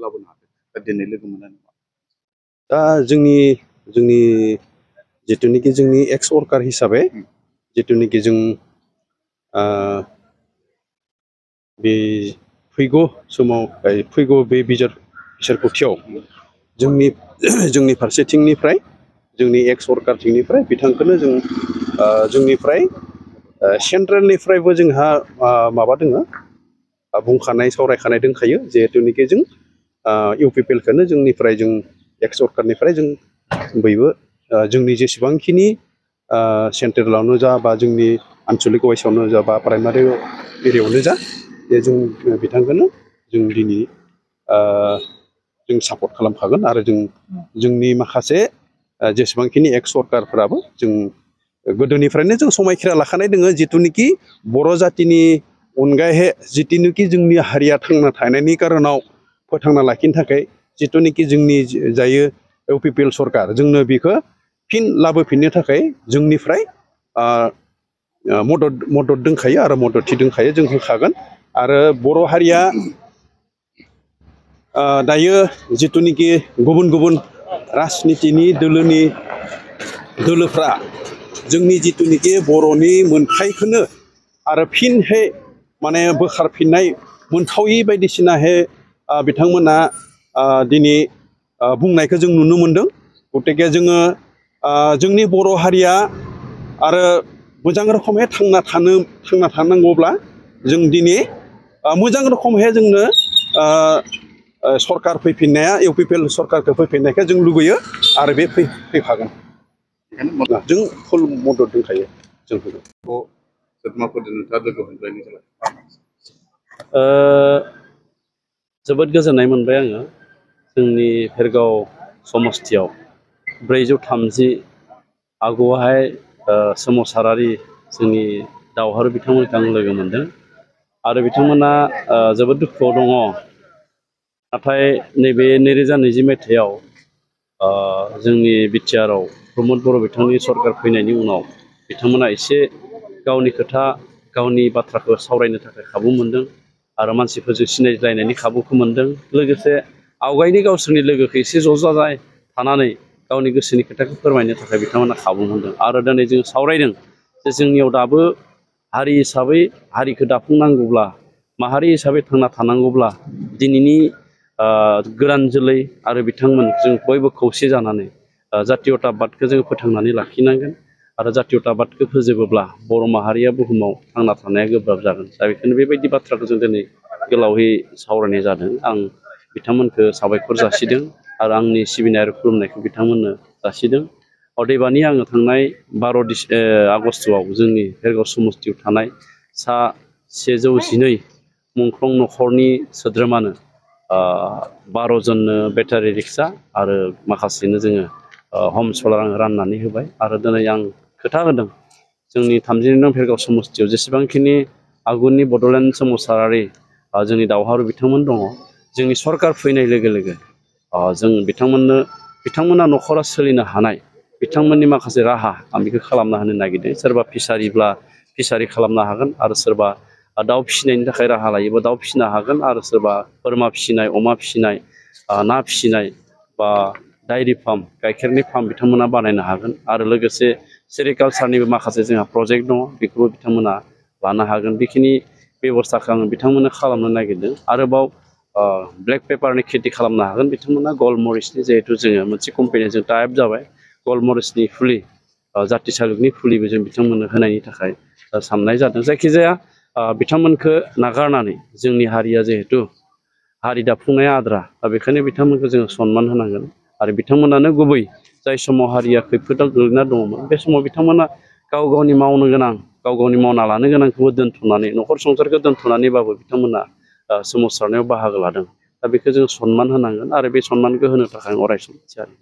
लाबोनो हादों दा दिनै लोगो मोननानै दा जोंनि जिथुनिखि जोंनि एक्स वर्कार हिसाबै जिथुनिखि जों बे फैगौ समाव फैगौ बे बिसायख'थियाव जोंनि फारसेथिंनिफ्राय जोंनि एक्स वर्कारथिंनिफ्राय बिथांखौनो जों जोंनिफ्राय सेन्ट्रेलनिफ्रायबो जोंहा माबा दोङो बुंखानाय सावरायखानाय दंखायो जिहेतुनिखि जों इउपिपिएलखौनो जोंनिफ्राय जों एक्स वर्कारनिफ्राय जों बयबो जोंनि जेसेबांखिनि सेन्ट्रेलावनो जा बा जोंनि आन्चलिक वाइसआवनो जा बा प्राइमारि एरियायावनो जा बे जों बिथांखौनो जों दिनै जों सापर्ट खालामखागोन आरो जोंनि माखासे जेसेबांखिनि एक्स वर्कारफ्राबो जों गोदोनिफ्रायनो जों समायखिरा लाखानाय दोङो जिथुनिखि बर' जातिनि अनगायै जिथुनिखि जोंनि हारिया थांना थानायनि कारनाव फोथांना लाखिनो थाखाय जिथुनिखि जोंनि जायो इउपिपिएल सरकार जोंनो बेखौ फिन लाबोफिननो थाखाय जोंनिफ्राय मदद दंखायो आरो मददथि दंखायो जों होखागोन आरो बर' हारिया दायो जिथुनिखि गुबुन गुबुन राजनितिनि दोलोफ्रा जोंनि जिथुनिखि बर'नि मोनथायखौनो आरो फिनहै माने बोखारफिननाय मोनथावि बायदिसिनाहै बिथांमोना दिनै बुंनायखौ जों नुनो मोनदों गतिके जोङो जोंनि बर' हारिया आरो मोजां रोखोमै थांना थानांगौब्ला जों दिनै मोजां रोखोमहै जोंनो सरकार फैफिननाया इउपिपिएल सरकारखौ फैफिननायखौ जों लुबैयो आरो बे फैखागोन जों फुल मदद दंखायो जों सोद्रोमाफोरजों नोंथाङा लोगो मोनबायनि थाखाय जोबोद गोजोननाय मोनबाय आङो जोंनि भेरगाव समस्थियाव 430 आगुआवहाय सोमावसारारि जोंनि दावहारु बिथांमोनखौ आं लोगो मोनदों आरो बिथांमोना जोबोद दुखुआव दङ नाथाय नैबे 2020 मायथाइयाव जोंनि बिटिआरआव प्रमद बर' बिथांनि सरकार फैनायनि उनाव बिथांमोना एसे गावनि खोथा गावनि बाथ्राखौ सावरायनो थाखाय खाबु मोनदों आरो मानसिफोरजों सिनायलायनायनि खाबुखौ मोनदों लोगोसे आवगायनि गावसोरनि लोगोखौ एसे ज' जाजाय थानानै गावनि गोसोनि खोथाखौ फोरमायनो थाखाय बिथांमोना खाबु मोनदों आरो दिनै जों सावरायदों जे जोंनियाव दाबो हारि हिसाबै हारिखौ दाफुंनांगौब्ला माहारि हिसाबै थांना थानांगौब्ला दिनैनि गोदान जोलै आरो बिथांमोन जों बयबो खौसे जानानै जातीयताबादखौ जों फोथांनानै लाखिनांगोन आरो जातीयताबादखौ फोजोबोब्ला बर' माहारिया बुहुमाव थांना थानाया गोब्राब जागोन दा बेखायनो बेबायदि बाथ्राखौ जों दिनै गोलावै सावरायनाय जादों आं बिथांमोनखौ साबायखर जासिदों आरो आंनि सिबिनाय आरो खुलुमनायखौ बिथांमोननो जासिदों अदेबानि आङो थांनाय 12 आगस्टआव जोंनि भेरगाव समस्थियाव थानाय सा 112 मुंख्लं न'खरनि सोद्रोमानो 12 जननो बेटारि रिक्सा आरो माखासेनो जोङो हम सलार राननानै होबाय आरो दिनै आं खोथा होदों जोंनि 32 नं भेरगाव समस्थियाव जेसेबांखिनि आगुनि बड'लेण्ड सोमावसारारि जोंनि दावहारु बिथांमोन दङ जोंनि सरकार फैनाय लोगो लोगो जों बिथांमोना न'खरा सोलिनो हानाय बिथांमोननि माखासे राहा आं बेखौ खालामना होनो नागिरदों सोरबा फिसारि खालामनो हागोन आरो सोरबा दाउ फिसिनायनि थाखाय राहा लायोबा दाउ फिसिनो हागोन आरो सोरबा बोरमा फिसिनाय अमा फिसिनाय ना फिसिनाय बा डायरि फार्म गाइखेरनि फार्म बिथांमोना बानायनो हागोन आरो लोगोसे सेरिकालसारनिबो माखासे जोंहा प्रजेक्ट दङ बेखौबो बिथांमोना लानो हागोन बेखिनि बेबस्थाखौ आङो बिथांमोननो खालामनो नागिरदों आरोबाव ब्लेक पेपारनि खेथि खालामनो हागोन बिथांमोना गलमरिचनि जिहेतु जोङो मोनसे कम्पानिजों टाइप जाबाय गलमरिचनि फुलि जातिसालुकनि फुलिबो जों बिथांमोननो होनायनि थाखाय साननाय जादों जायखिजाया बिथांमोनखौ नागारनानै जोंनि हारिया जिहेतु हारि दाफुंनाया आद्रा दा बेखायनो बिथांमोनखौ जोङो सनमान होनांगोन आरो बिथांमोनानो गुबै जाय समाव हारिया खैफोदाव गोग्लैना दङमोन बे समाव बिथांमोना गाव गावनि मावनो गोनां गाव गावनि मावना लानो गोनांखौबो दोनथ'नानै न'खर संसारखौ दोनथ'नानैबाबो बिथांमोना सोमावसारनायाव बाहागो लादों दा बेखौ जों सनमान होनांगोन आरो बे सनमानखौ होनो थाखाय अरायसम थियारि